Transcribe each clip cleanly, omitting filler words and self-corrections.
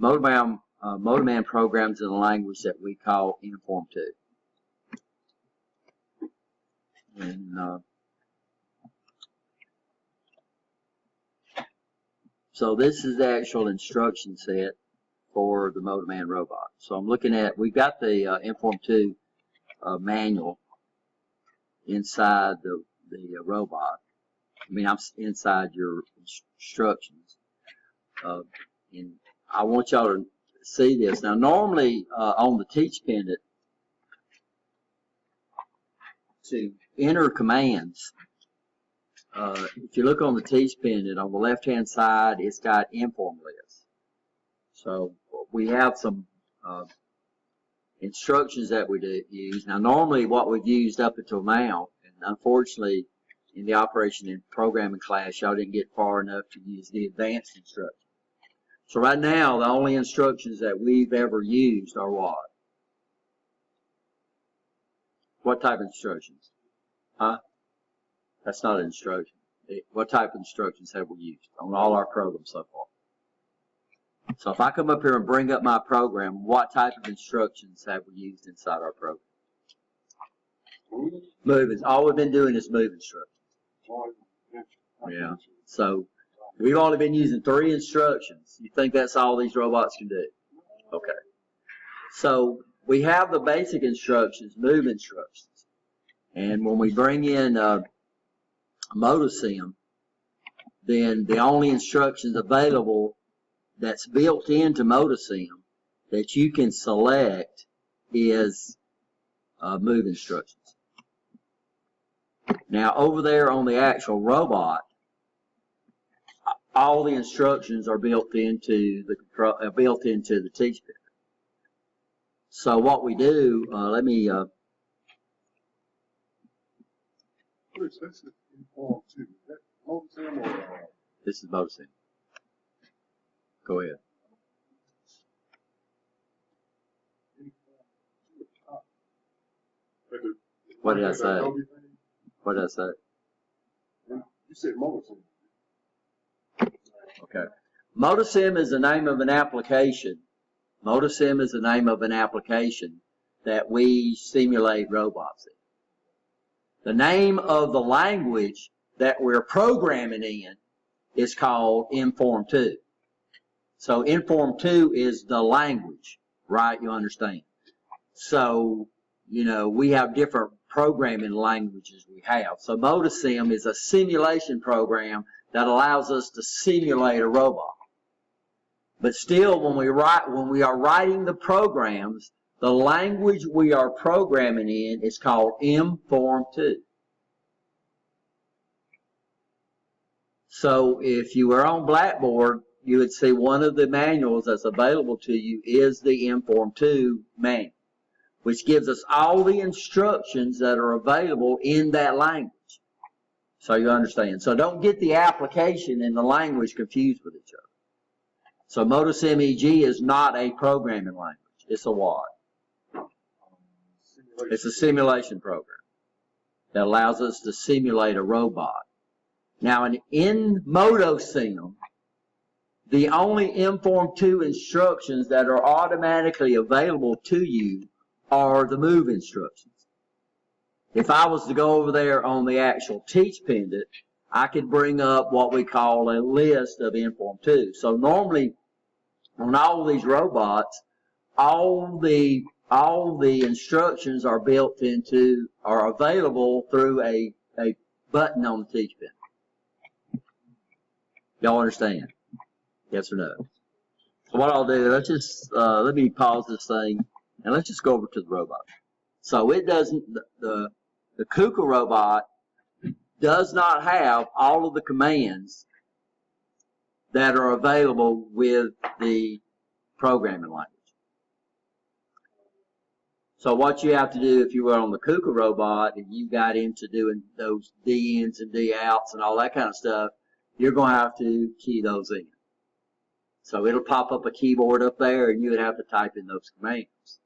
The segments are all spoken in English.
MotorMan programs in a language that we call Inform 2. And so this is the actual instruction set for the MotorMan robot. So I'm looking at, we've got the Inform 2 manual inside the robot. I mean, I'm inside your instructions. And I want y'all to see this. Now, normally on the Teach Pendant, to enter commands, if you look on the Teach Pendant, on the left-hand side, it's got Inform list. So we have some instructions that we use. Now, normally what we've used up until now, and unfortunately in the operation and programming class, y'all didn't get far enough to use the advanced instructions. So right now, the only instructions that we've ever used are what? What type of instructions? Huh? That's not an instruction. What type of instructions have we used on all our programs so far? So if I come up here and bring up my program, what type of instructions have we used inside our program? Move. All we've been doing is move instructions. Yeah. So we've only been using 3 instructions. You think that's all these robots can do? Okay. So we have the basic instructions, move instructions. And when we bring in MotoSim, then the only instructions available that's built into MotoSim that you can select is move instructions. Now over there on the actual robot, all the instructions are built into the Teach Pendant. So what we do, let me. This is Inform 2. Is that MotoSim or? This is MotoSim. Go ahead. What did I say? What did I say? You said MotoSim. Okay. MotoSim is the name of an application. MotoSim is the name of an application that we simulate robots in. The name of the language that we're programming in is called Inform 2. So Inform 2 is the language, right? You understand? So, you know, we have different programming languages we have. So MotoSim is a simulation program that allows us to simulate a robot. But still, when we are writing the programs, the language we are programming in is called Inform 2. So if you were on Blackboard, you would see one of the manuals that's available to you is the Inform 2 manual, which gives us all the instructions that are available in that language. So you understand. So don't get the application and the language confused with each other. So MotoSim EG is not a programming language. It's a what? It's a simulation program that allows us to simulate a robot. Now in MotoSim, the only Inform 2 instructions that are automatically available to you are the move instructions. If I was to go over there on the actual Teach Pendant, I could bring up what we call a list of Inform 2. So normally on all these robots, all the instructions are built into, are available through a button on the Teach Pendant. Y'all understand? Yes or no? So what I'll do, let me pause this thing and let's just go over to the robot. So it doesn't, the KUKA robot does not have all of the commands that are available with the programming language. So what you have to do if you were on the KUKA robot and you got into doing those D-ins and D-outs and all that kind of stuff, you're going to have to key those in. So it'll pop up a keyboard up there and you would have to type in those commands.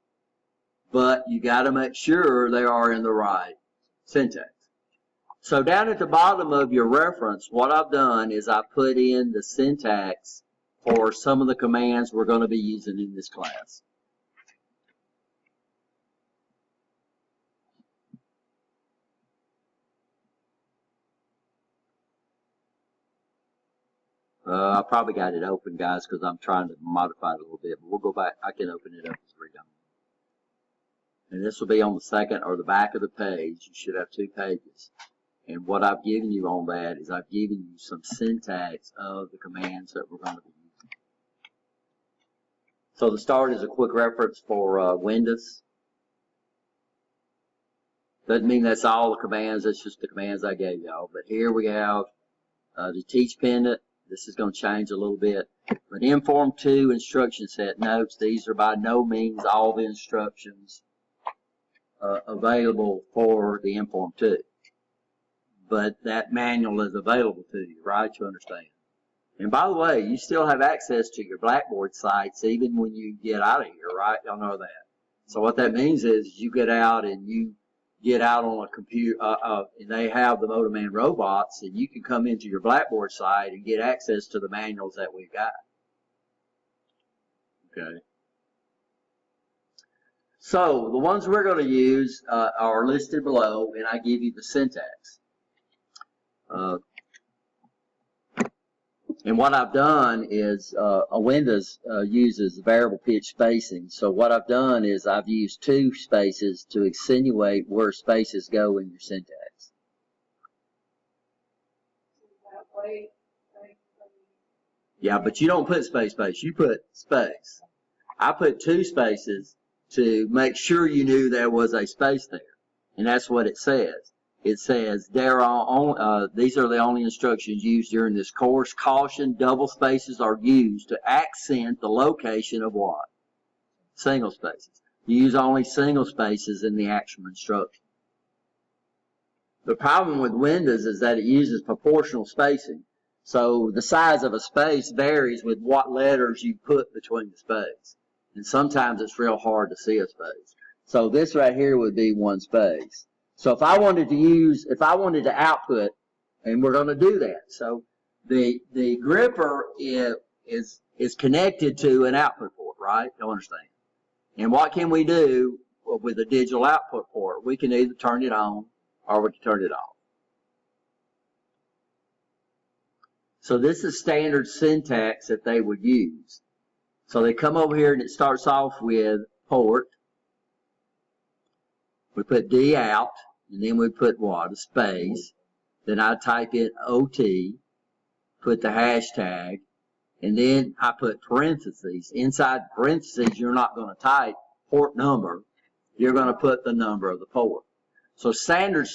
But you got to make sure they are in the right syntax. So down at the bottom of your reference, what I've done is I put in the syntax for some of the commands we're going to be using in this class. I probably got it open, guys, because I'm trying to modify it a little bit, but we'll go back. I can open it up as we're done. And this will be on the second or the back of the page. You should have 2 pages. And what I've given you on that is I've given you some syntax of the commands that we're going to be using. So the start is a quick reference for Windows. Doesn't mean that's all the commands. That's just the commands I gave y'all. But here we have the teach pendant. This is going to change a little bit. But Inform 2 instruction set notes, these are by no means all the instructions available for the Inform 2. But that manual is available to you, right? You understand. And by the way, you still have access to your Blackboard sites even when you get out of here, right? Y'all know that. So what that means is you get out and you get out on a computer, and they have the Motorman robots, and you can come into your Blackboard site and get access to the manuals that we've got. Okay. So the ones we're going to use are listed below, and I give you the syntax. And what I've done is a Windows uses variable pitch spacing. So what I've done is I've used 2 spaces to insinuate where spaces go in your syntax. Yeah, but you don't put space, you put space. I put 2 spaces to make sure you knew there was a space there. And that's what it says. It says these are the only instructions used during this course. Caution, double spaces are used to accent the location of what? Single spaces. You use only single spaces in the actual instruction. The problem with Windows is that it uses proportional spacing. So the size of a space varies with what letters you put between the space. And sometimes it's real hard to see a space. So this right here would be 1 space. So if I wanted to output, and we're going to do that. So the gripper is connected to an output port, right? You understand? And what can we do with a digital output port? We can either turn it on or we can turn it off. So this is standard syntax that they would use. So they come over here and it starts off with port. We put D out, and then we put what? A space. Then I type in OT, put the hashtag, and then I put parentheses. Inside parentheses, you're not going to type port number. You're going to put the number of the port. So standard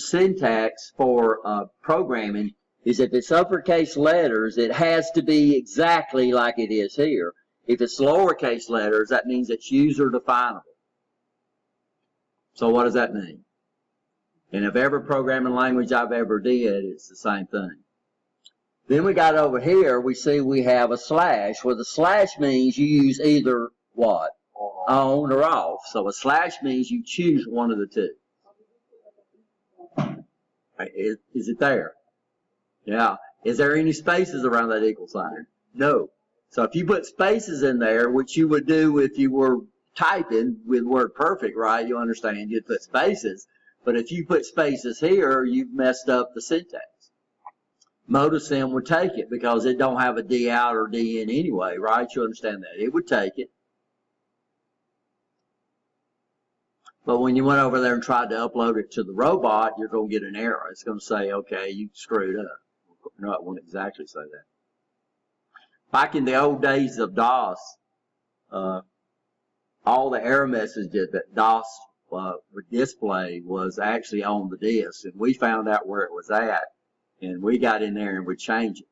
syntax for programming is if it's uppercase letters, it has to be exactly like it is here. If it's lowercase letters, that means it's user definable. So what does that mean? And if every programming language I've ever did, it's the same thing. Then we got over here, we see we have a slash. Well, the slash means you use either what? On or off. So a slash means you choose one of the 2. Is it there? Yeah. Is there any spaces around that equal sign? No. So if you put spaces in there, which you would do if you were typing with WordPerfect, right? You understand, you'd put spaces. But if you put spaces here, you've messed up the syntax. MotoSim would take it because it don't have a D out or D in anyway, right? You understand that. It would take it. But when you went over there and tried to upload it to the robot, you're going to get an error. It's going to say, okay, you screwed up. No, it won't exactly say that. Back in the old days of DOS, all the error messages that DOS would display was actually on the disk, and we found out where it was at, and we got in there and would change it.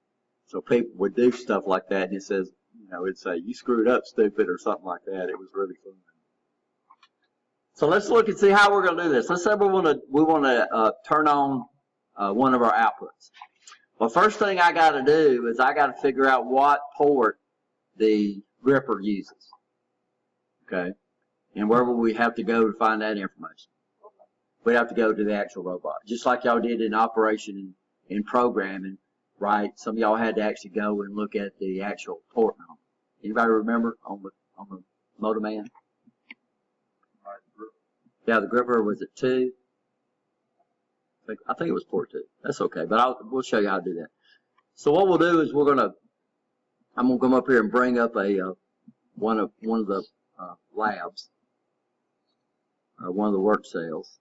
So people would do stuff like that, and it says, you know, it'd say, you screwed up, stupid, or something like that. It was really fun. So let's look and see how we're going to do this. Let's say we want to turn on one of our outputs. Well, first thing I got to do is I got to figure out what port the gripper uses. Okay, and where will we have to go to find that information? We have to go to the actual robot, just like y'all did in operation and programming. right? Some of y'all had to actually go and look at the actual port number. Anybody remember on the Motor Man? Yeah, the gripper was at 2. I think it was port 2. That's okay, but we'll show you how to do that. So what we'll do is I'm gonna come up here and bring up one of the labs, one of the work cells.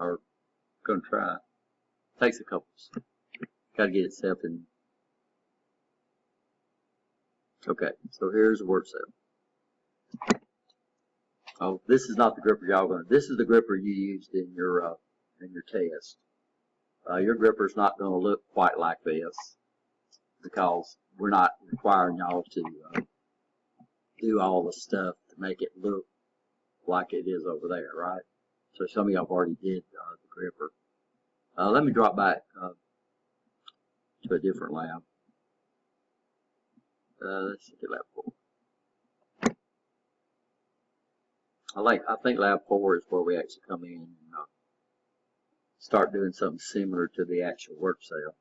Or gonna try. Takes a couple. Got to get it set up in. Okay, so here's the work cell. Oh, this is not the gripper y'all gonna. This is the gripper you used in your test. Your gripper's not gonna look quite like this because we're not requiring y'all to do all the stuff to make it look like it is over there, right? So some of y'all have already did the gripper. Let me drop back to a different lab. Let's look at lab 4. I think lab 4 is where we actually come in and start doing something similar to the actual work cell.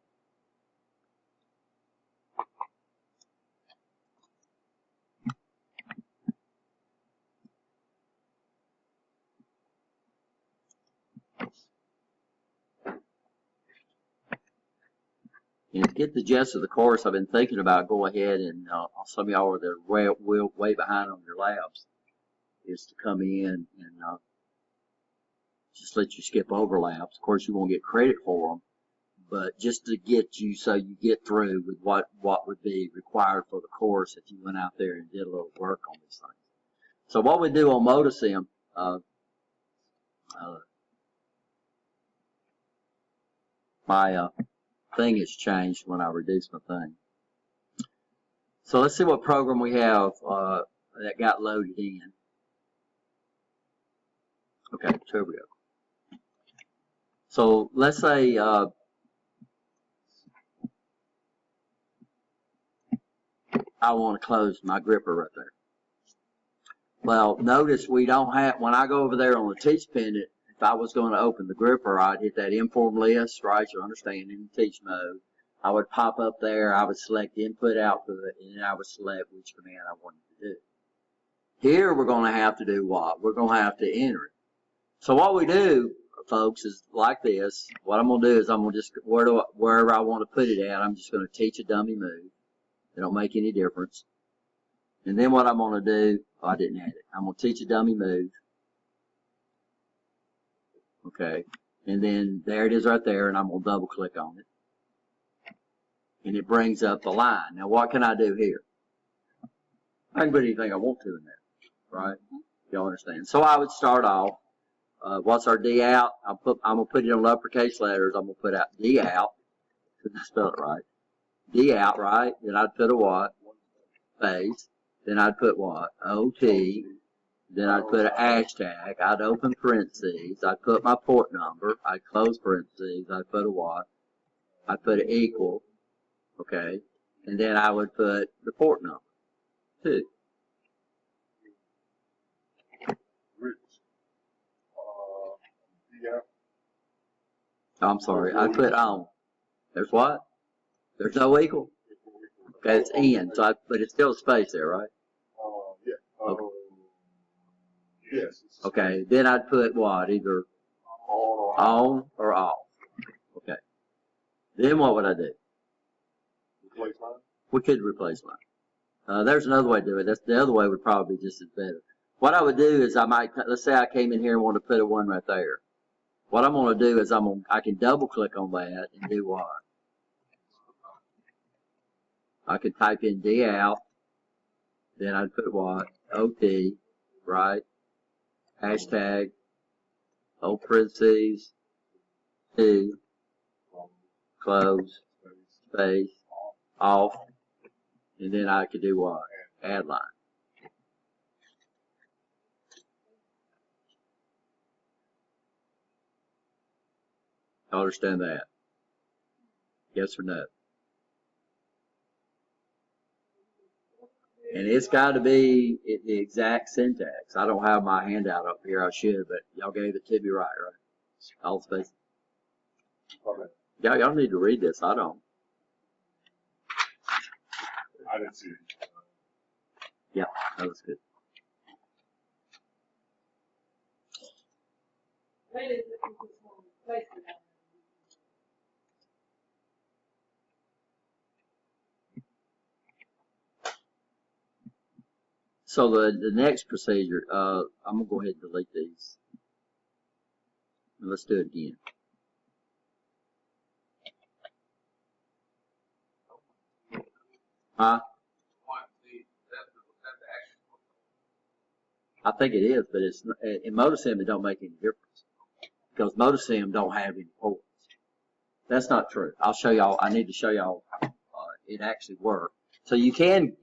And to get the gist of the course, I've been thinking about go ahead and some of y'all are way behind on your labs, is to come in and just let you skip over labs. Of course, you won't get credit for them, but just to get you so you get through with what would be required for the course if you went out there and did a little work on these things. So what we do on MotoSim, my thing has changed when I reduced my thing. So let's see what program we have that got loaded in. Okay, here we go. So let's say I want to close my gripper right there. Well, notice we don't have, when I go over there on the teach pendant, if I was going to open the gripper, I'd hit that inform list, right? You understand, in the teach mode. I would pop up there, I would select input output, and then I would select which command I wanted to do. Here we're going to have to do what? We're going to have to enter it. So what we do, folks, is like this. What I'm going to do is I'm going to just, wherever I want to put it at, I'm just going to teach a dummy move. It don't make any difference. And then what I'm going to do, I didn't add it. I'm going to teach a dummy move. Okay. And then there it is right there, and I'm going to double click on it. And it brings up the line. Now what can I do here? I can put anything I want to in there, right? Y'all understand? So I would start off, what's our D out? I'm going to put it on uppercase letters. I'm going to put out D out. Did I spell it right? D out, right? Then I'd put a what? Space. Then I'd put what? OT. Then I'd put a hashtag. I'd open parentheses. I'd put my port number. I'd close parentheses. I'd put a what? I'd put an equal. Okay. And then I would put the port number. 2. I'm sorry. I put on. There's what? There's no equal. Okay, it's in. So but it's still a space there, right? Yeah. Okay. Yes. Okay. Then I'd put what? Either on or off. Okay. Then what would I do? Replace line? We could replace line. There's another way to do it. That's the other way would probably be just as better. What I would do is I might, let's say I came in here and want to put a 1 right there. What I'm going to do is I can double click on that and do what? I could type in D out, then I'd put what? OT, right? Hashtag, open parentheses, 2, close, space, off, and then I could do what? Add line. You understand that? Yes or no? And it's got to be the exact syntax. I don't have my handout up here. I should, but y'all gave it to me right? All space. Okay. Y'all need to read this. I don't. I didn't see it. Yeah, that was good. So the next procedure, I'm gonna go ahead and delete these. And let's do it again. Huh? I think it is, but it's in MotoSim it don't make any difference because MotoSim don't have any ports. That's not true. I'll show y'all. I need to show y'all it actually works. So you can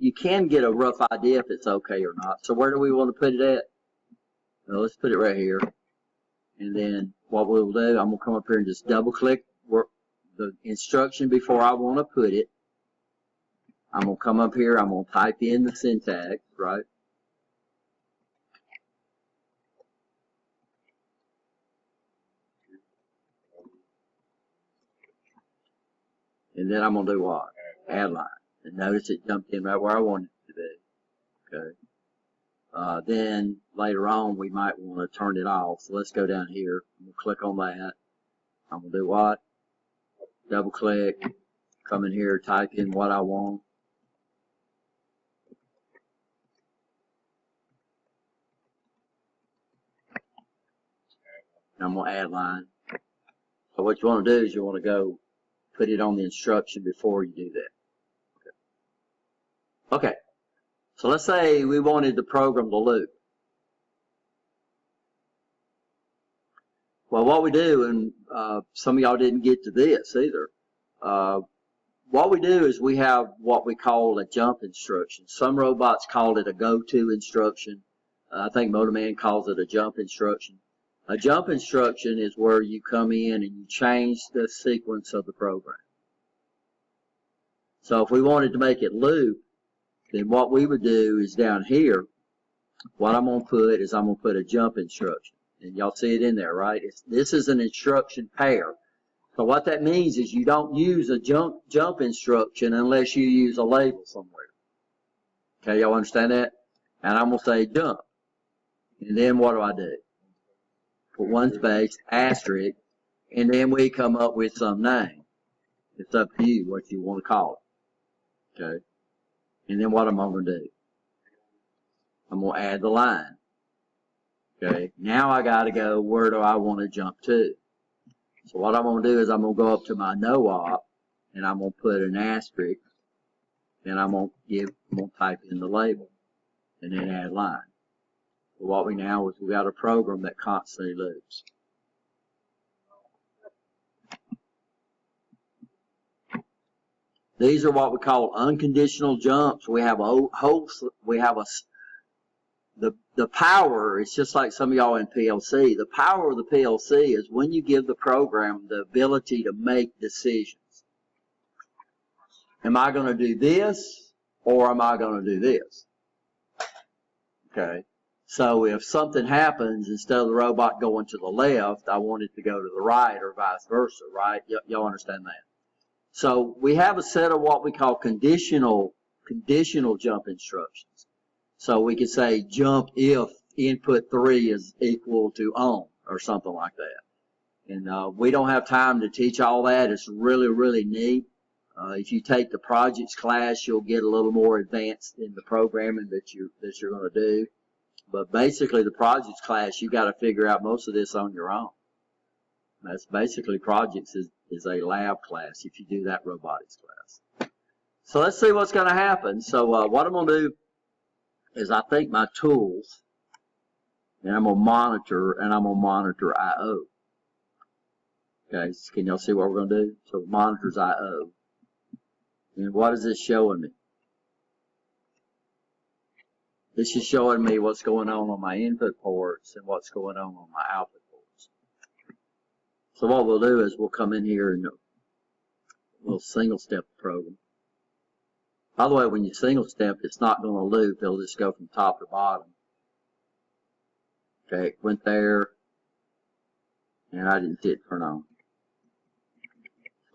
get a rough idea if it's okay or not. So where do we want to put it at? Well, let's put it right here. And then what we'll do, I'm gonna come up here and just double click the instruction before I want to put it. I'm gonna come up here. I'm gonna type in the syntax, right? And then I'm gonna do what? Add line. And notice it jumped in right where I wanted it to be. Okay. Then later on we might want to turn it off. So let's go down here. I'm gonna click on that. I'm gonna do what? Double click. Come in here, type in what I want. And I'm gonna add line. So what you want to do is you want to go put it on the instruction before you do that. Okay. So let's say we wanted to program the loop. Well, what we do, and some of y'all didn't get to this either. What we do is we have what we call a jump instruction. Some robots call it a go-to instruction. I think MotoMan calls it a jump instruction. A jump instruction is where you come in and you change the sequence of the program. So if we wanted to make it loop, then what we would do is down here, what I'm going to put is I'm going to put a jump instruction. And y'all see it in there, right? This is an instruction pair. So what that means is you don't use a jump instruction unless you use a label somewhere. Okay, y'all understand that? And I'm going to say jump. And then what do? Put one space, asterisk, and then we come up with some name. It's up to you what you want to call it. Okay? And then what am I going to do? I'm going to add the line. Okay? Now I got to go, where do I want to jump to? So what I'm going to do is I'm going to go up to my no-op, and I'm going to put an asterisk, and I'm going to type in the label, and then add line. So what we now is we got a program that constantly loops. These are what we call unconditional jumps. We have the power. It's just like some of y'all in PLC. The power of the PLC is when you give the program the ability to make decisions. Am I going to do this or am I going to do this? Okay. So if something happens, instead of the robot going to the left, I want it to go to the right or vice versa, right? Y'all understand that? So we have a set of what we call conditional jump instructions. So we could say jump if input 3 is equal to on or something like that. And we don't have time to teach all that. It's really, really neat. If you take the projects class, you'll get a little more advanced in the programming that you're going to do. But basically, the projects class, you got to figure out most of this on your own. That's basically projects is a lab class if you do that robotics class. So let's see what's going to happen. So what I'm going to do is I take my tools and I'm going to monitor I/O. Okay, so can y'all see what we're going to do? So monitors I/O. And what is this showing me? This is showing me what's going on my input ports and what's going on my output ports. So what we'll do is we'll come in here and we'll single step the program. By the way, when you single step, it's not going to loop. It'll just go from top to bottom. Okay, it went there, and I didn't hit turn on.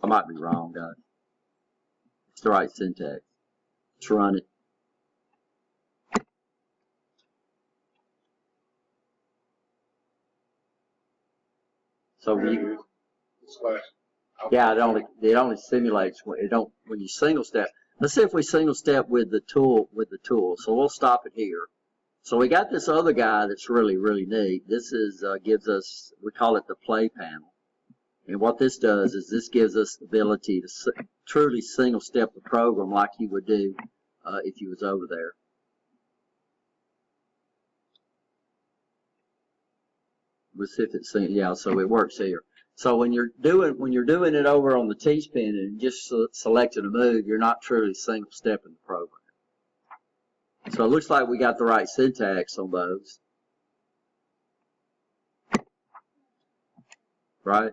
I might be wrong, guys. It's the right syntax. Let's run it. So yeah, it only simulates when you single step. Let's see if we single step with the tool. So we'll stop it here. So we got this other guy that's really, really neat. This is gives us, we call it the play panel. And what this does is this gives us the ability to truly single step the program like you would do if you was over there. Let's see if it's yeah. So it works here. So when you're doing it over on the T-Spin and just selecting a move, you're not truly single stepping the program. So it looks like we got the right syntax on those, right?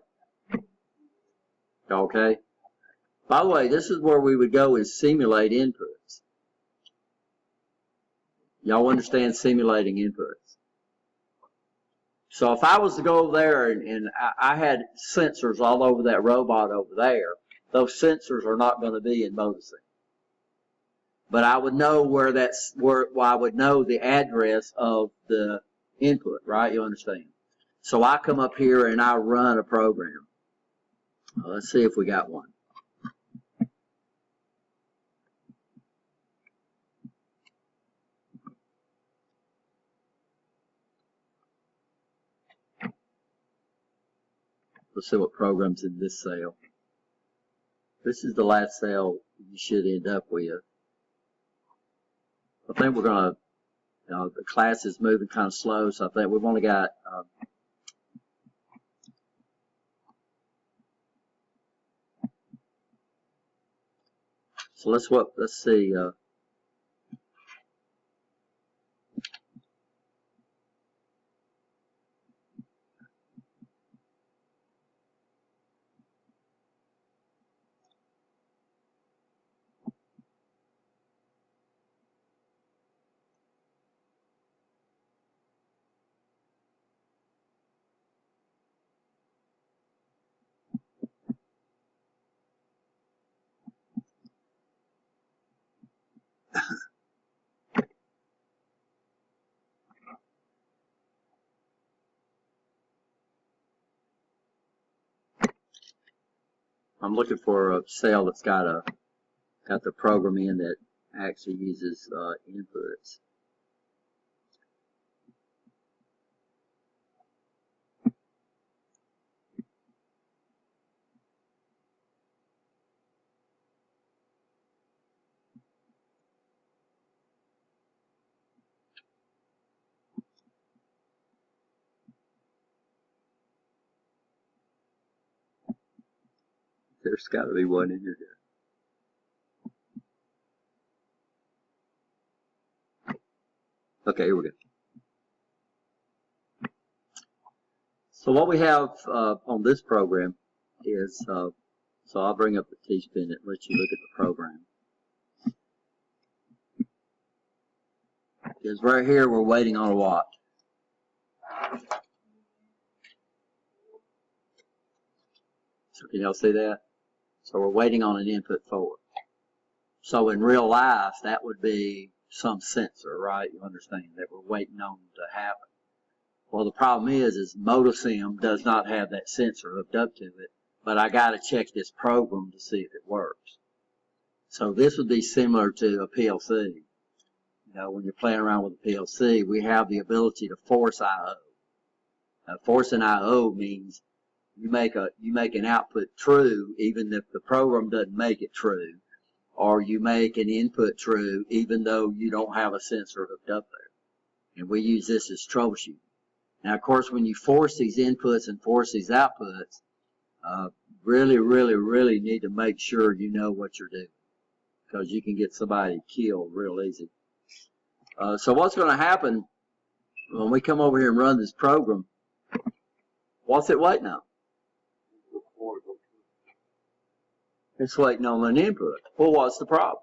Okay. By the way, this is where we would go and simulate inputs. Y'all understand simulating inputs? So if I was to go over there and I had sensors all over that robot over there, those sensors are not going to be in MotoSim. But I would know where I would know the address of the input, right? You understand? So I come up here and I run a program. Let's see if we got one. Let's see what program's in this cell. This is the last cell you should end up with. I think we're going to, the class is moving kind of slow, so I think we've only got, so let's see, I'm looking for a cell that's got the program in that actually uses inputs. There's got to be one in here. Okay, here we go. So what we have on this program is, so I'll bring up the T-Spin and let you look at the program. Is right here we're waiting on a what? So can y'all see that? So we're waiting on an input 4. So in real life, that would be some sensor, right? You understand that we're waiting on to happen. Well, the problem is MotoSim does not have that sensor hooked up to it, but I got to check this program to see if it works. So this would be similar to a PLC. You know, when you're playing around with a PLC, we have the ability to force I/O. Forcing I/O means you make an output true even if the program doesn't make it true, or you make an input true even though you don't have a sensor hooked up there. And we use this as troubleshooting. Now, of course, when you force these inputs and force these outputs, really need to make sure you know what you're doing, because you can get somebody killed real easy. So what's going to happen when we come over here and run this program? What's it waiting on? It's waiting on an input. Well, what's the problem?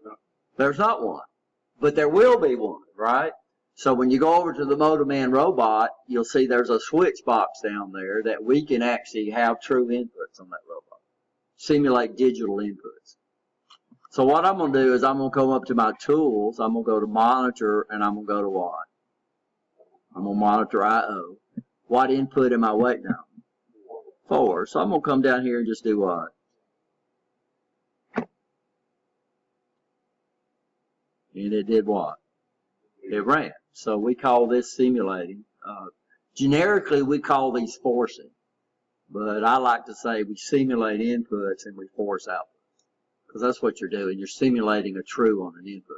No. There's not one, but there will be one, right? So when you go over to the Motorman robot, you'll see there's a switch box down there that we can actually have true inputs on that robot, simulate digital inputs. So what I'm going to do is I'm going to come up to my tools, I'm going to go to monitor, and I'm going to go to what? I'm going to monitor I/O. What input am I waiting on? 4. So I'm going to come down here and just do what? And it did what? It ran. So we call this simulating. Generically, we call these forcing. But I like to say we simulate inputs and we force outputs. Because that's what you're doing. You're simulating a true on an input.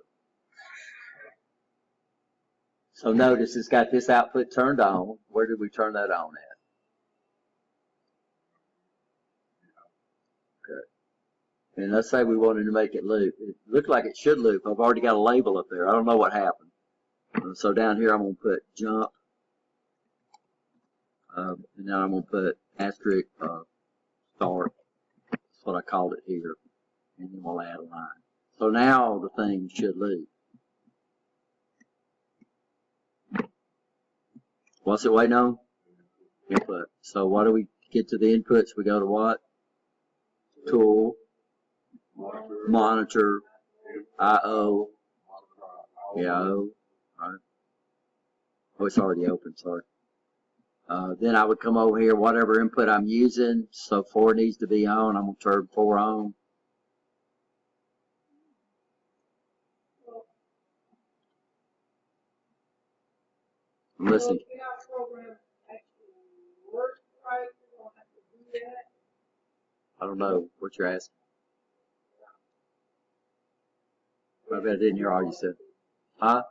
So notice it's got this output turned on. Where did we turn that on at? Okay. And let's say we wanted to make it loop. It looked like it should loop. I've already got a label up there. I don't know what happened. So down here I'm going to put jump. And now I'm going to put asterisk start. That's what I called it here. And then we'll add a line. So now the thing should loop. What's it waiting on? Input. So what do we get to the inputs? We go to what? Tool, monitor, I/O. Yeah, I/O. Right. Oh, it's already open, sorry. Then I would come over here, whatever input I'm using. So 4 needs to be on. I'm going to turn 4 on. I'm listening. I don't know what you're asking. Maybe I didn't hear all you said. Huh?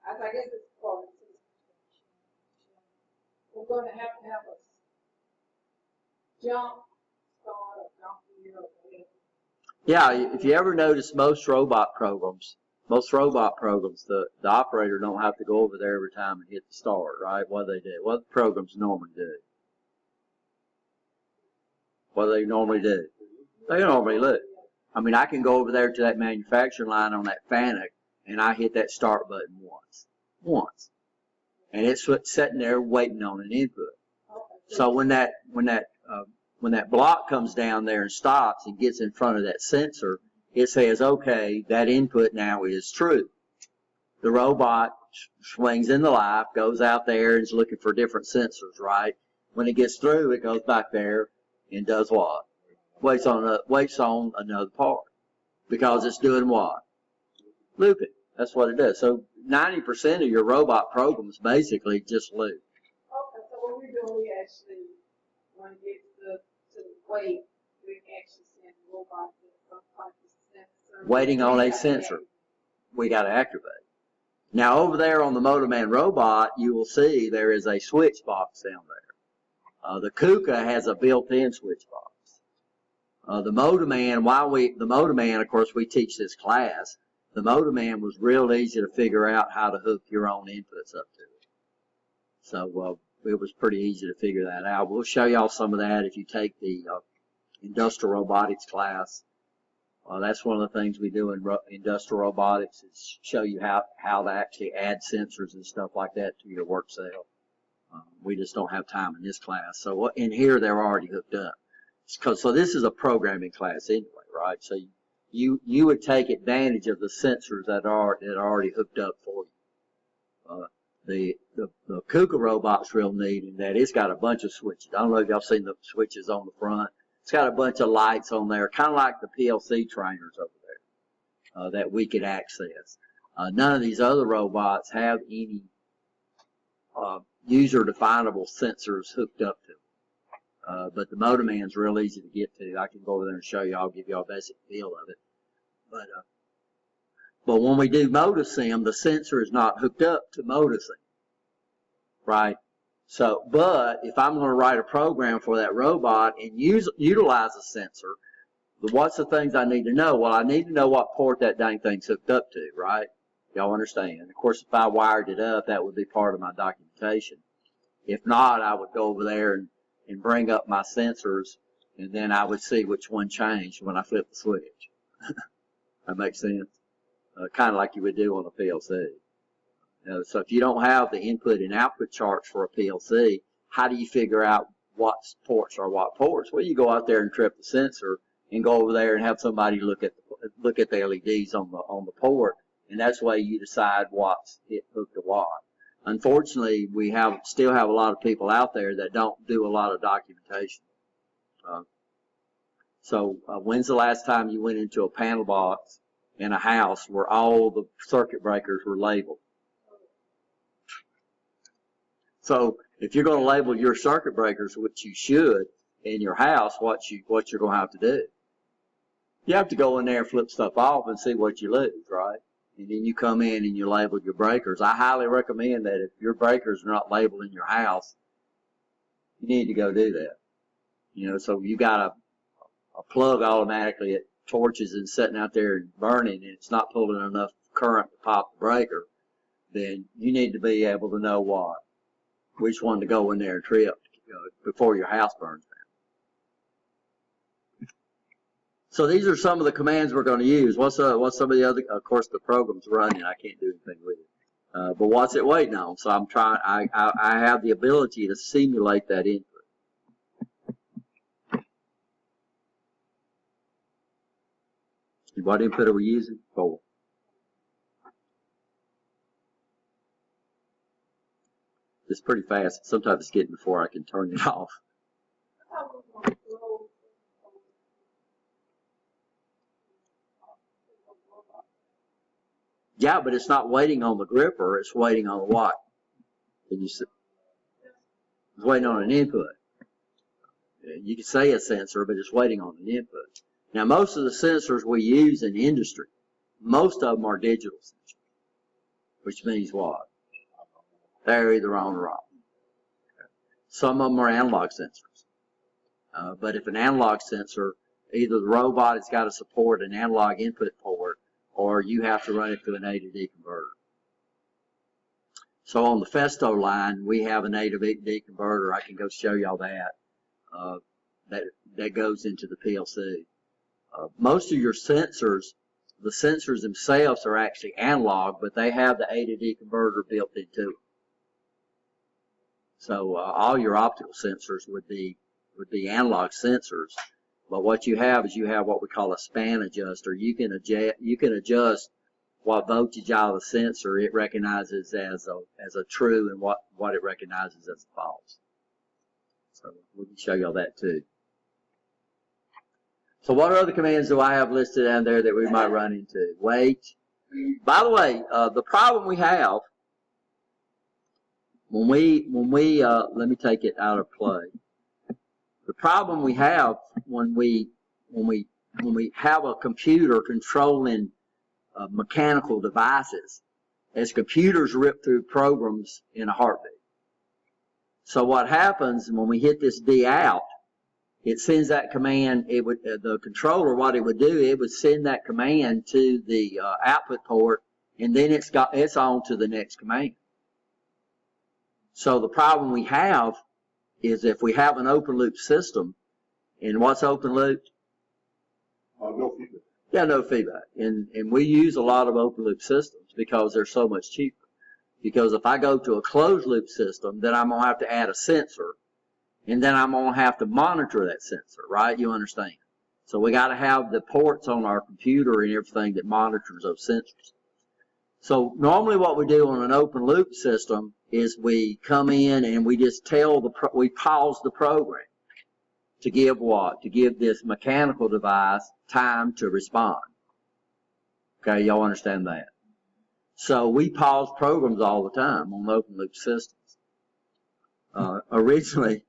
I guess it's called. We're going to have a jump, start, or jump here, or whatever. Yeah, if you ever notice most robot programs, the operator don't have to go over there every time and hit the start, right? What do they do? What the programs normally do? What do they normally do? They normally look. I mean, I can go over there to that manufacturing line on that FANUC and I hit that start button once. And it's sitting there waiting on an input. So when that block comes down there and stops and gets in front of that sensor, it says, okay, that input now is true. The robot swings into life, goes out there and is looking for different sensors, right? When it gets through, it goes back there and does what? Waits on another part. Because it's doing what? Looping. That's what it does. So 90% of your robot programs basically just loop. Okay, so what we're doing, we actually, when it gets to wait, we actually send the robot to some type of sensor. Waiting on a sensor. We got to activate. Now over there on the Motorman robot, you will see there is a switch box down there. The KUKA has a built-in switch box. The Motorman, of course, we teach this class. The Motorman was real easy to figure out how to hook your own inputs up to it. So it was pretty easy to figure that out. We'll show y'all some of that if you take the industrial robotics class. That's one of the things we do in industrial robotics is show you how to actually add sensors and stuff like that to your work cell. We just don't have time in this class. So in here, they're already hooked up. So this is a programming class anyway, right? So you would take advantage of the sensors that are already hooked up for you. The KUKA robot's real neat in that it's got a bunch of switches. I don't know if y'all seen the switches on the front. It's got a bunch of lights on there, kind of like the PLC trainers over there that we could access. None of these other robots have any user-definable sensors hooked up to them. But the Motorman's real easy to get to. I can go over there and show you. I'll give you a basic feel of it. But when we do MotorSim, the sensor is not hooked up to MotorSim, right? So, but if I'm going to write a program for that robot and utilize a sensor, what's the things I need to know? Well, I need to know what port that dang thing's hooked up to, right? Y'all understand? Of course, if I wired it up, that would be part of my documentation. If not, I would go over there and bring up my sensors and then I would see which one changed when I flipped the switch. That makes sense? Kind of like you would do on a PLC. So if you don't have the input and output charts for a PLC, how do you figure out what ports are what ports? Well, you go out there and trip the sensor and go over there and have somebody look at the LEDs on the port, and that's the way you decide what's hooked to what. Unfortunately, we still have a lot of people out there that don't do a lot of documentation. So when's the last time you went into a panel box in a house where all the circuit breakers were labeled? So if you're going to label your circuit breakers, which you should in your house, what you're going to have to do, you have to go in there and flip stuff off and see what you lose, right? And then you come in and you label your breakers. I highly recommend that if your breakers are not labeled in your house, you need to go do that. You know, so you got a plug automatically at torches and sitting out there and burning, and it's not pulling enough current to pop the breaker, then you need to be able to know which one to go in there and trip before your house burns down. So these are some of the commands we're going to use. What's some of the other? Of course, the program's running. I can't do anything with it. But what's it waiting on? So I'm trying. I have the ability to simulate that input. What input are we using? 4. It's pretty fast. Sometimes it's getting before I can turn it off. Yeah, but it's not waiting on the gripper. It's waiting on what? Can you see? It's waiting on an input. You can say a sensor, but it's waiting on an input. Now, most of the sensors we use in industry, most of them are digital sensors, which means what? They're either on or off. Some of them are analog sensors. But if an analog sensor, either the robot has got to support an analog input port, or you have to run it through an A to D converter. So on the Festo line, we have an A to D converter. I can go show y'all that. That goes into the PLC. Most of your sensors, the sensors themselves are actually analog, but they have the A to D converter built into them. So all your optical sensors would be analog sensors, but what you have is you have what we call a span adjuster. You can adjust what voltage out of the sensor it recognizes as a true and what it recognizes as a false. So we can show y'all that too. So what other commands do I have listed down there that we might run into? Wait. By the way, the problem we have when we let me take it out of play. The problem we have when we have a computer controlling mechanical devices is computers rip through programs in a heartbeat. So what happens when we hit this D out, it sends that command. The controller, what it would do, it would send that command to the output port, and then it's on to the next command. So the problem we have is if we have an open loop system, and what's open loop? No feedback. Yeah, no feedback. And we use a lot of open loop systems because they're so much cheaper. Because if I go to a closed loop system, then I'm going to have to add a sensor, and then I'm going to have to monitor that sensor, right? You understand? So we got to have the ports on our computer and everything that monitors those sensors. So normally what we do on an open loop system is we come in and we just we pause the program to give what? To give this mechanical device time to respond. Okay, y'all understand that? So we pause programs all the time on open loop systems. Originally,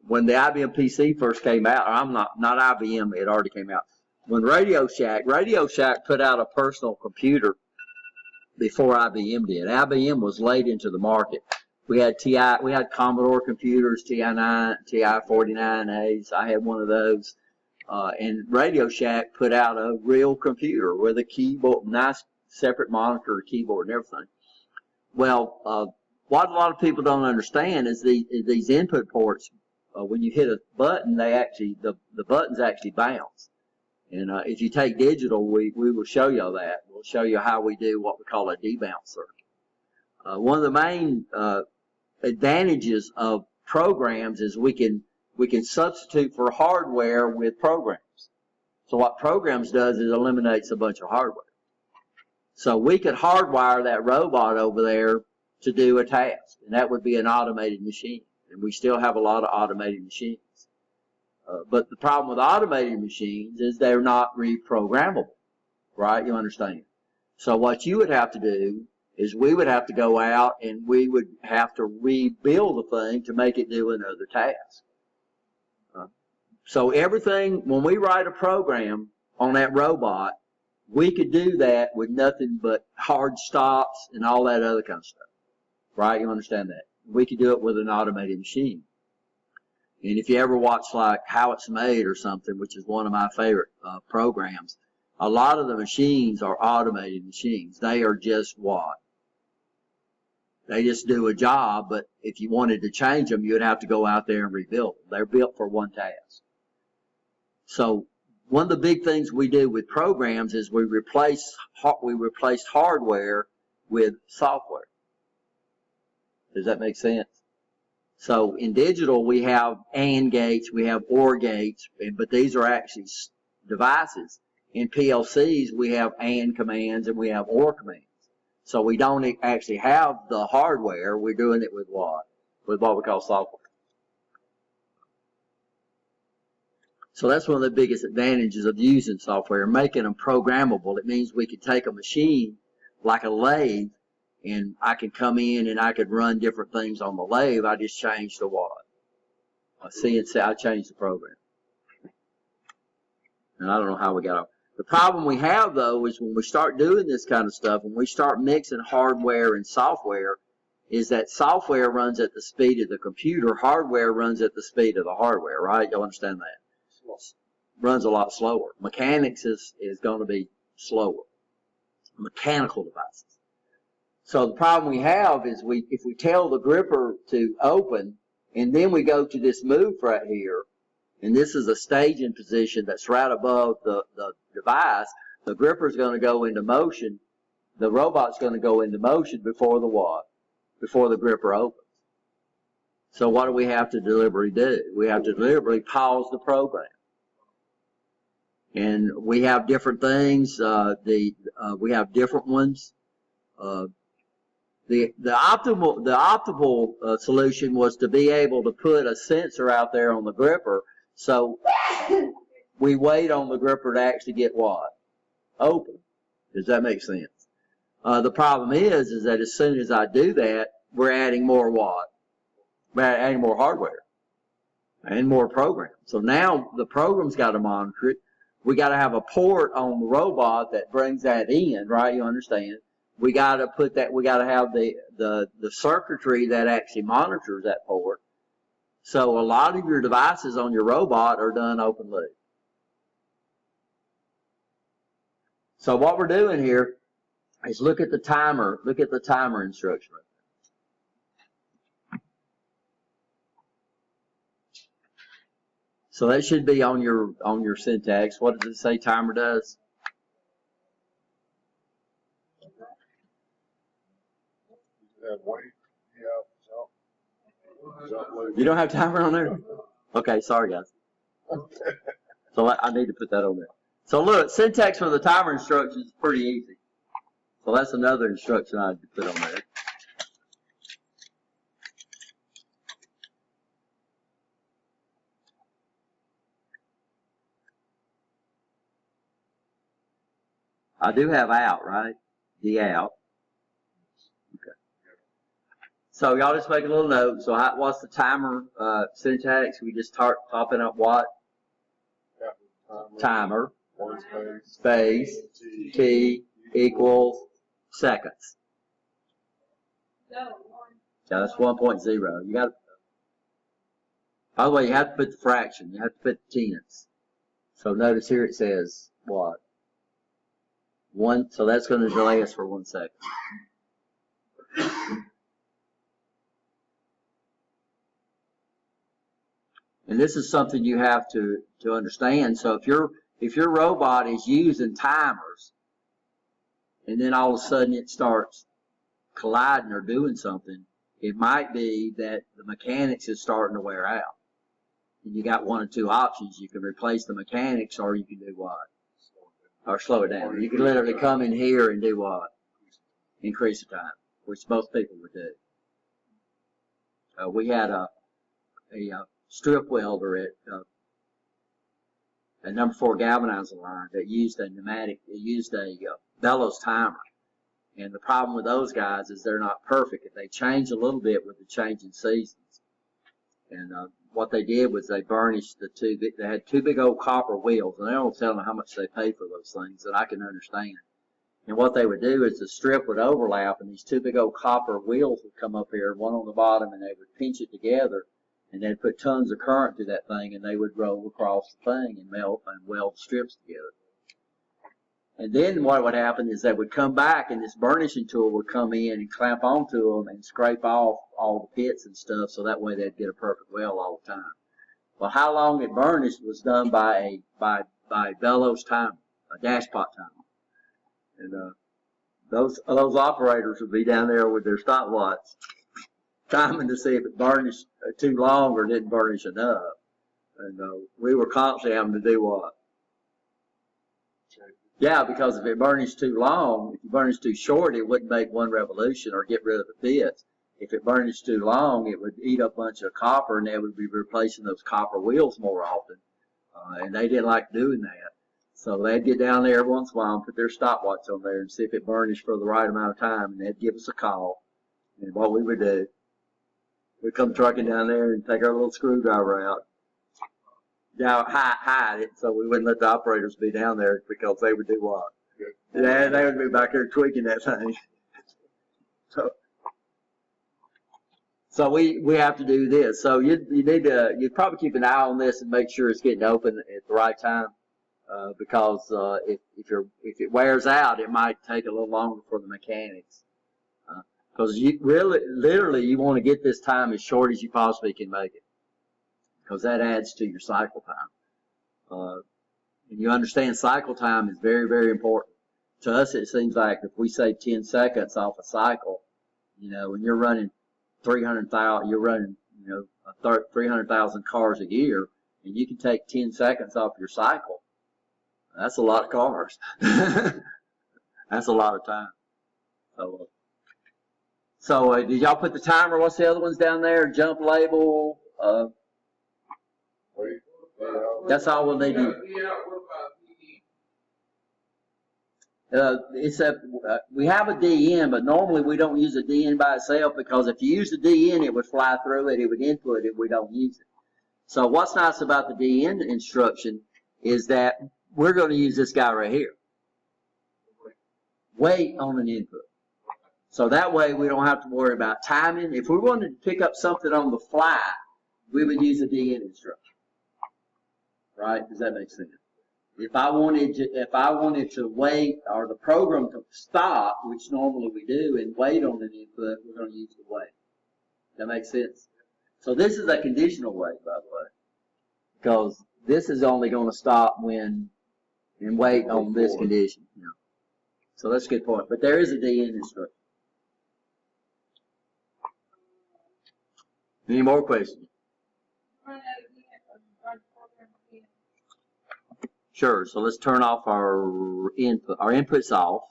when the IBM PC first came out, or I'm not IBM, it already came out. When Radio Shack put out a personal computer before IBM did. IBM was late into the market. We had Commodore computers, TI-9, TI-49As. I had one of those. And Radio Shack put out a real computer with a keyboard, nice separate monitor, keyboard, and everything. Well, what a lot of people don't understand is these input ports when you hit a button, the buttons actually bounce. And if you take digital, we will show you that. We'll show you how we do what we call a debounce circuit. One of the main advantages of programs is we can substitute for hardware with programs. So what programs does is eliminates a bunch of hardware. So we could hardwire that robot over there to do a task, and that would be an automated machine. And we still have a lot of automated machines. But the problem with automated machines is they're not reprogrammable, right? You understand? So what you would have to do is we would have to go out and we would have to rebuild the thing to make it do another task. So everything, when we write a program on that robot, we could do that with nothing but hard stops and all that other kind of stuff, right? You understand that? We could do it with an automated machine. And if you ever watch like How It's Made or something, which is one of my favorite programs, a lot of the machines are automated machines. They are just what? They just do a job, but if you wanted to change them, you would have to go out there and rebuild them. They're built for one task. So one of the big things we do with programs is we replace hardware with software. Does that make sense? So in digital, we have AND gates, we have OR gates, but these are actually devices. In PLCs, we have AND commands and we have OR commands. So we don't actually have the hardware. We're doing it with what? With what we call software. So that's one of the biggest advantages of using software, making them programmable. It means we can take a machine like a lathe, and I could come in and I could run different things on the lathe. I just changed the what? CNC, I changed the program. And I don't know how we got off. The problem we have, though, is when we start doing this kind of stuff, when we start mixing hardware and software, is that software runs at the speed of the computer, hardware runs at the speed of the hardware, right? You'll understand that. Runs a lot slower. Mechanics is going to be slower. Mechanical devices. So the problem we have is if we tell the gripper to open, and then we go to this move right here, and this is a staging position that's right above the device, the gripper's going to go into motion, the robot's going to go into motion before the what? Before the gripper opens. So what do we have to deliberately do? We have to deliberately pause the program. And we have different things, we have different ones. The optimal solution was to be able to put a sensor out there on the gripper, so we wait on the gripper to actually get what? Open. Does that make sense? The problem is that as soon as I do that, we're adding more what? We're adding more hardware and more program. So now the program's got to monitor it. We got to have a port on the robot that brings that in, right? You understand? We got to put that. We got to have the circuitry that actually monitors that port. So a lot of your devices on your robot are done open loop. So what we're doing here is look at the timer. Look at the timer instruction. So that should be on your syntax. What does it say timer does? You don't have timer on there? Okay, sorry guys. So I need to put that on there. So look, syntax for the timer instruction is pretty easy. So that's another instruction I need to put on there. I do have out, right? The out. Okay. So y'all just make a little note. So what's the timer syntax? We just start popping up what? Timer. Space. T equals seconds. No, Yeah, that's 1.0. You got. By the way, you have to put the fraction. You have to put the tenths. So notice here it says what? 1. So that's going to delay us for 1 second. And this is something you have to understand. So if your robot is using timers, and then all of a sudden it starts colliding or doing something, it might be that the mechanics is starting to wear out. And you got one or two options. You can replace the mechanics, or you can do what? Or slow it down. You can literally come in here and do what? Increase the time, which most people would do. We had a strip welder at number 4 galvanizer line that used a bellows timer. And the problem with those guys is they're not perfect. They change a little bit with the changing seasons. And what they did was they burnished they had 2 big old copper wheels, and they don't tell them how much they paid for those things, that I can understand. And what they would do is the strip would overlap, and these 2 big old copper wheels would come up here, one on the bottom, and they would pinch it together, and they'd put tons of current through that thing, and they would roll across the thing and melt and weld the strips together. And then what would happen is they would come back, and this burnishing tool would come in and clamp onto them and scrape off all the pits and stuff, so that way they'd get a perfect weld all the time. Well, how long it burnished was done by bellows timer, a dashpot timer. And those operators would be down there with their stopwatch, timing to see if it burnished too long or didn't burnish enough. And we were constantly having to do what? Yeah, because if it burnished too long, if you burnished too short, it wouldn't make one revolution or get rid of the pits. If it burnished too long, it would eat up a bunch of copper, and they would be replacing those copper wheels more often. And they didn't like doing that. So they'd get down there every once in a while and put their stopwatch on there and see if it burnished for the right amount of time, and they'd give us a call. And what we would do, we'd come trucking down there and take our little screwdriver out. Now, hide it so we wouldn't let the operators be down there, because they would do what? Yeah, they would be back there tweaking that thing. So we have to do this. So you'd probably keep an eye on this and make sure it's getting open at the right time, because if it wears out, it might take a little longer for the mechanics. Because literally you want to get this time as short as you possibly can make it, because that adds to your cycle time. And you understand cycle time is very, very important. To us, it seems like if we save 10 seconds off a cycle, when you're running 300,000, you're running, 300,000 cars a year, and you can take 10 seconds off your cycle. That's a lot of cars. That's a lot of time. So did y'all put the timer? What's the other ones down there? Jump label. That's all we'll need to. We have a DN, but normally we don't use a DN by itself, because if you use the DN, it would fly through it, it would input it, we don't use it. So what's nice about the DN instruction is that we're going to use this guy right here. Wait on an input. So that way we don't have to worry about timing. If we wanted to pick up something on the fly, we would use a DN instruction. Right? Does that make sense? If I wanted to wait, or the program to stop, which normally we do, and wait on an input, we're going to use the wait. That makes sense? So this is a conditional wait, by the way, because this is only going to stop and wait on this condition. So that's a good point. But there is a DN instruction. Any more questions? Sure. So let's turn off our input. Our input's off.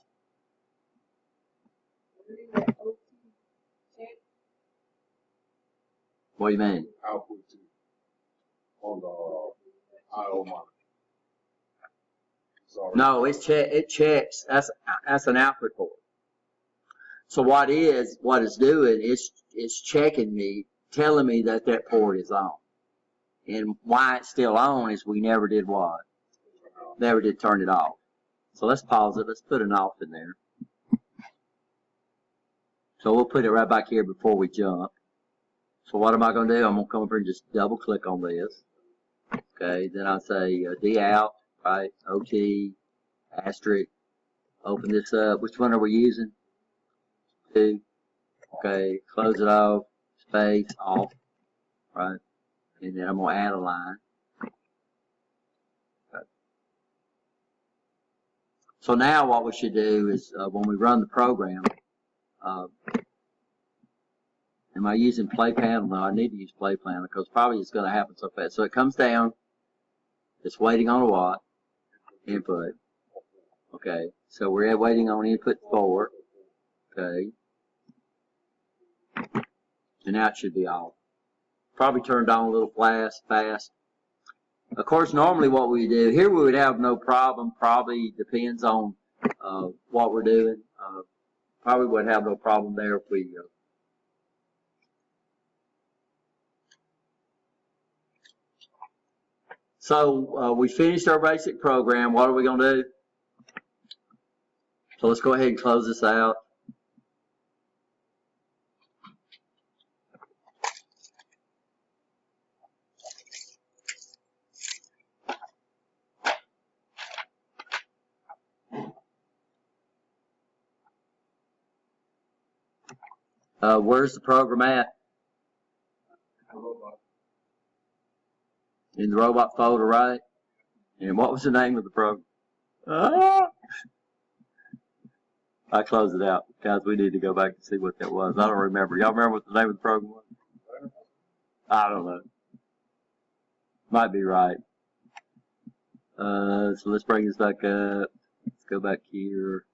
What do you mean? Output on the IO monitor. No, it checks. That's an output port. So what it's doing is it's checking me, telling me that port is on. And why it's still on is we never did what? Never did turn it off. So let's pause it. Let's put an off in there. So we'll put it right back here before we jump. So what am I going to do? I'm going to come over and just double click on this. Okay, then I say D out, right? OT, asterisk. Open this up. Which one are we using? 2. Okay, close it off. Space, off. Right? And then I'm going to add a line. Okay. So now what we should do is when we run the program, am I using play panel? No, I need to use play panel because probably it's going to happen so fast. So it comes down. It's waiting on a what? Input. Okay. So we're waiting on input 4. Okay. And now it should be off. Probably turned on a little fast. Of course, normally what we do, here we would have no problem. Probably depends on what we're doing. Probably would have no problem there if we... So we finished our basic program. What are we going to do? So let's go ahead and close this out. Where's the program at? In the robot folder, right? And what was the name of the program? I closed it out. Guys, we need to go back and see what that was. I don't remember. Y'all remember what the name of the program was? I don't know. Might be right. So let's bring this back up. Let's go back here.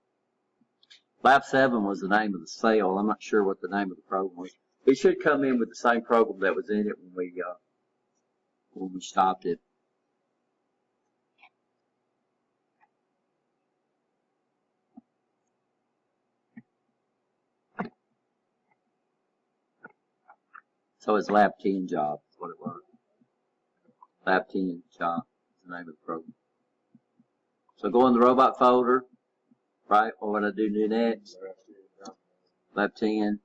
Lab 7 was the name of the cell. I'm not sure what the name of the program was. It should come in with the same program that was in it when we stopped it. So it's Lab 10 job, is what it was. Lab 10 job is the name of the program. So go in the robot folder, right? Or what I do next? Lab 10.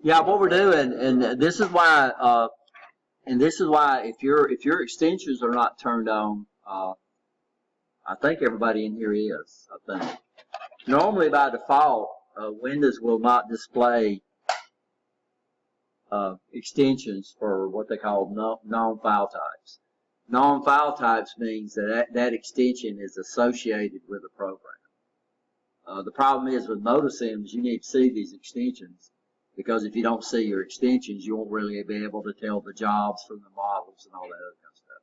Yeah, what we're doing, and this is why, if your extensions are not turned on, I think everybody in here is. I think normally by default, Windows will not display extensions for what they call non-file types. Non-file types means that extension is associated with a program. The problem is with MotoSims, you need to see these extensions, because if you don't see your extensions, you won't really be able to tell the jobs from the models and all that other kind of stuff,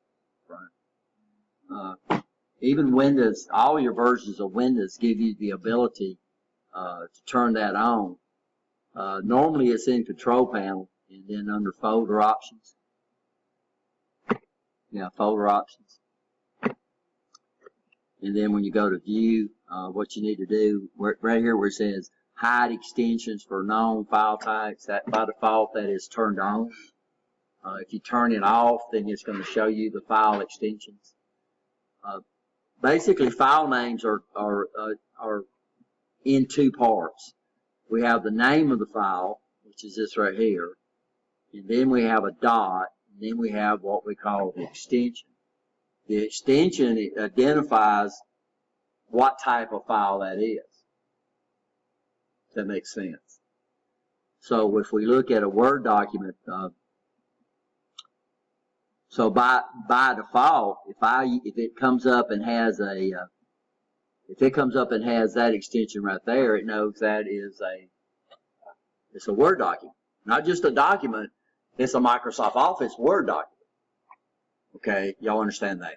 right? Even Windows, all your versions of Windows give you the ability to turn that on. Normally it's in Control Panel and then under Folder Options. Yeah, Folder Options. And then when you go to View, what you need to do, right here where it says Hide Extensions for Known File Types, that by default that is turned on. If you turn it off, then it's going to show you the file extensions. Basically, file names are in two parts. We have the name of the file, which is this right here, and then we have a dot, and then we have what we call the extension. The extension identifies what type of file that is. Does that make sense? So if we look at a Word document, so by default, if it comes up and has that extension right there, it knows that it's a Word document. Not just a document, it's a Microsoft Office Word document. Okay, y'all understand that?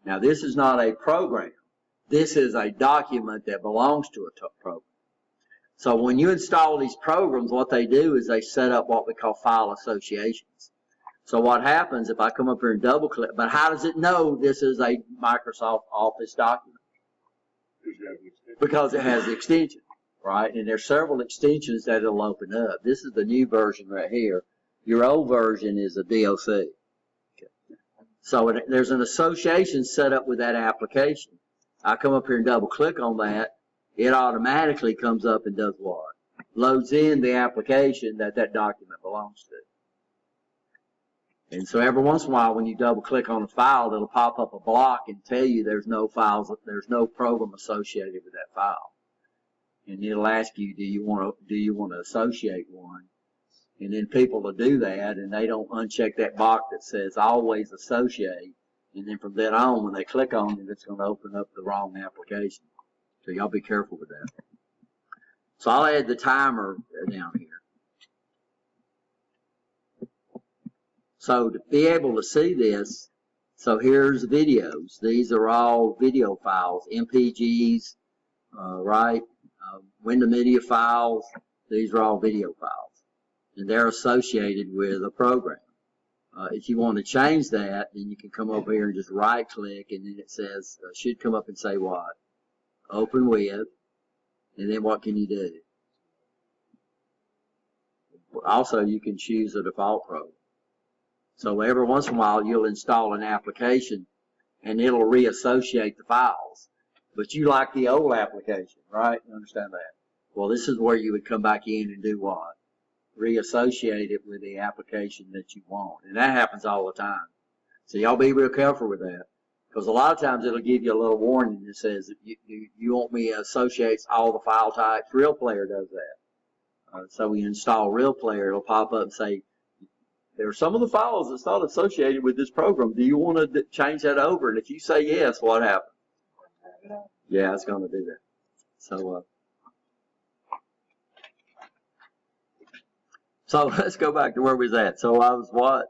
Now this is not a program. This is a document that belongs to a program. So when you install these programs, what they do is they set up what we call file associations. So what happens if I come up here and double click, but how does it know this is a Microsoft Office document? Because it has the extension, right? And there's several extensions that it'll open up. This is the new version right here. Your old version is a DOC. Okay. So there's an association set up with that application. I come up here and double click on that. It automatically comes up and does what? Loads in the application that document belongs to. And so every once in a while, when you double click on a file, it'll pop up a block and tell you there's no program associated with that file. And it'll ask you, do you want to associate one? And then people will do that, and they don't uncheck that box that says always associate. And then from then on, when they click on it, it's going to open up the wrong application. So y'all be careful with that. So I'll add the timer down here. So to be able to see this, so here's videos. These are all video files, MPGs, right? Window Media files. These are all video files, and they're associated with a program. If you want to change that, then you can come over here and just right click, and then it says, should come up and say what? Open with, and then what can you do? Also, you can choose a default program. So every once in a while, you'll install an application, and it'll reassociate the files. But you like the old application, right? You understand that? Well, this is where you would come back in and do what? Reassociate it with the application that you want. And that happens all the time. So y'all be real careful with that. Because a lot of times it'll give you a little warning that says, if you want me to associate all the file types. Real Player does that. So when you install Real Player, it'll pop up and say, there are some of the files that's not associated with this program. Do you want to change that over? And if you say yes, what happens? Yeah, it's going to do that. So let's go back to where we was at. So I was what?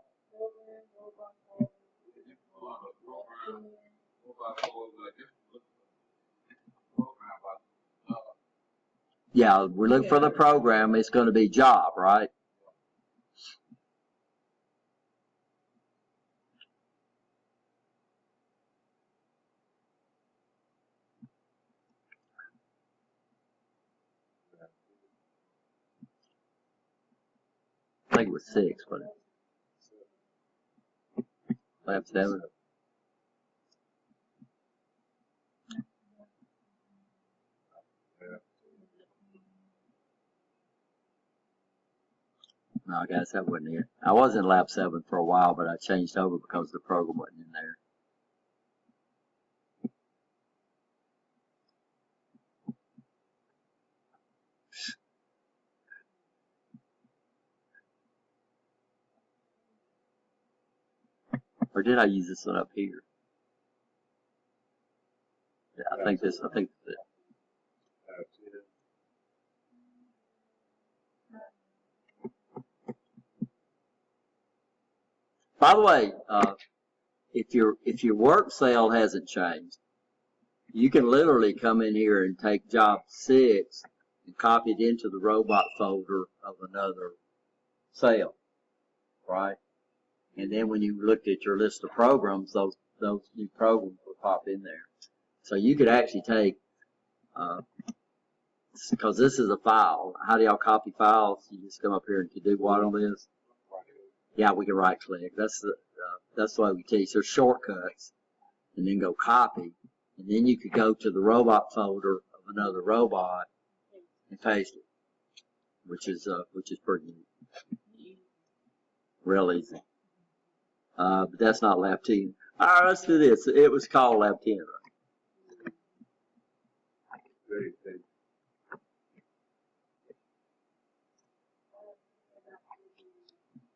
Yeah, we look for the program. It's going to be job, right? I think it was 6, but lab 7. No, guys, that wasn't it. I was in lab 7 for a while, but I changed over because the program wasn't in there. Or did I use this one up here? Yeah, I think this. By the way, if your work cell hasn't changed, you can literally come in here and take job 6 and copy it into the robot folder of another cell, right? And then when you looked at your list of programs, those new programs would pop in there. So you could actually take, because this is a file. How do y'all copy files? You just come up here and do what on this? Yeah, we can right click. That's the way we teach. There's shortcuts, and then go copy, and then you could go to the robot folder of another robot and paste it, which is pretty neat. Real easy. But that's not lab 10. All right, let's do this. It was called lab 10, right?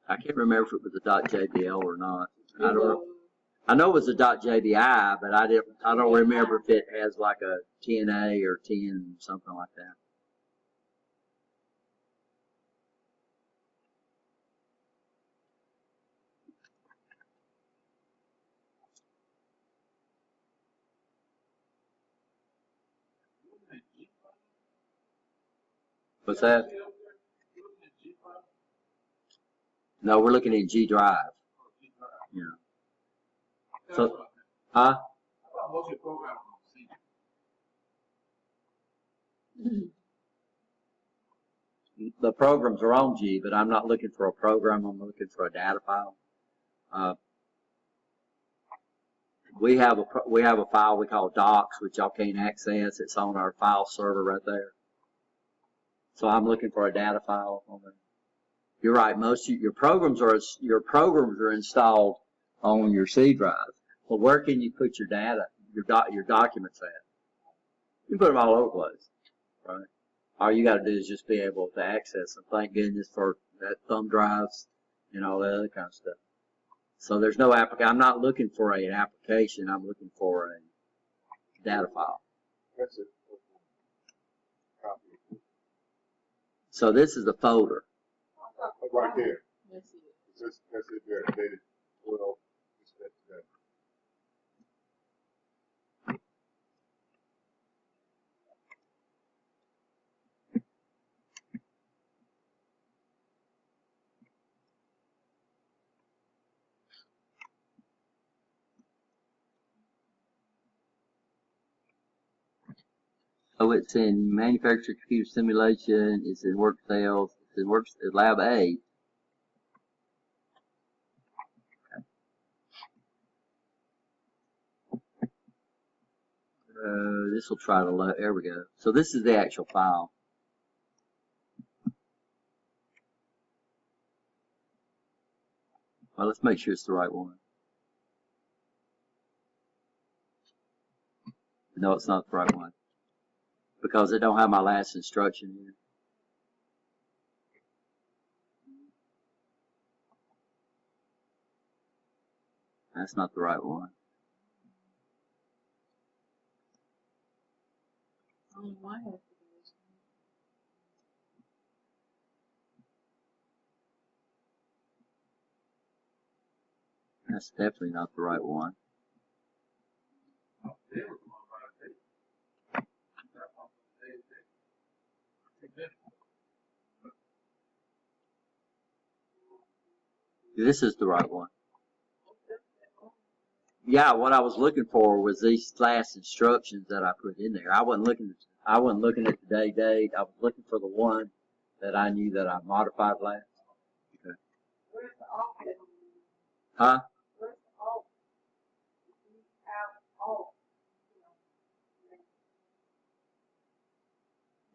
I can't remember if it was a .jbl or not. I don't know. I know it was a .jbi, but I don't remember if it has like a 10a or 10 something like that. What's that? No, we're looking at G Drive. Yeah. So, huh? The programs are on G, but I'm not looking for a program. I'm looking for a data file. We have a file we call docs, which y'all can't access. It's on our file server right there. So I'm looking for a data file on there. You're right. Most of your programs are installed on your C drive. But where can you put your data, your documents at? You can put them all over the place, right? All you got to do is just be able to access them. Thank goodness for that thumb drives and all that other kind of stuff. So there's no I'm not looking for an application. I'm looking for a data file. That's it. Copy. So this is the folder. Right there. Let's see. That's it there, dated 12, this, that. Oh, it's in manufacturing computer simulation. It's in work sales. It's in work lab A. This will try to load. There we go. So this is the actual file. Well, let's make sure it's the right one. No, it's not the right one because it don't have my last instruction here. That's not the right one. Why have to do this? That's definitely not the right one. This is the right one. Yeah, what I was looking for was these last instructions that I put in there. I wasn't looking at the date. I was looking for the one that I knew that I modified last. Okay. Where's the offset? Huh? Where's the off? You have off.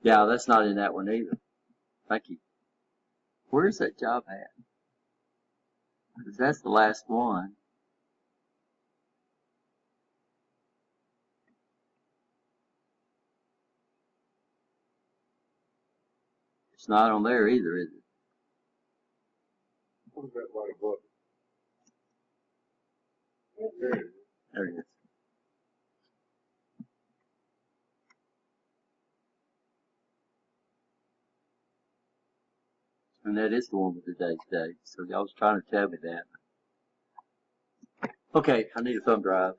Yeah, that's not in that one either. Thank you. Where's that job at? Because that's the last one. It's not on there either, is it? What is that right above it? There it is. There it is. And that is the one with today's date. So y'all was trying to tell me that. Okay, I need a thumb drive.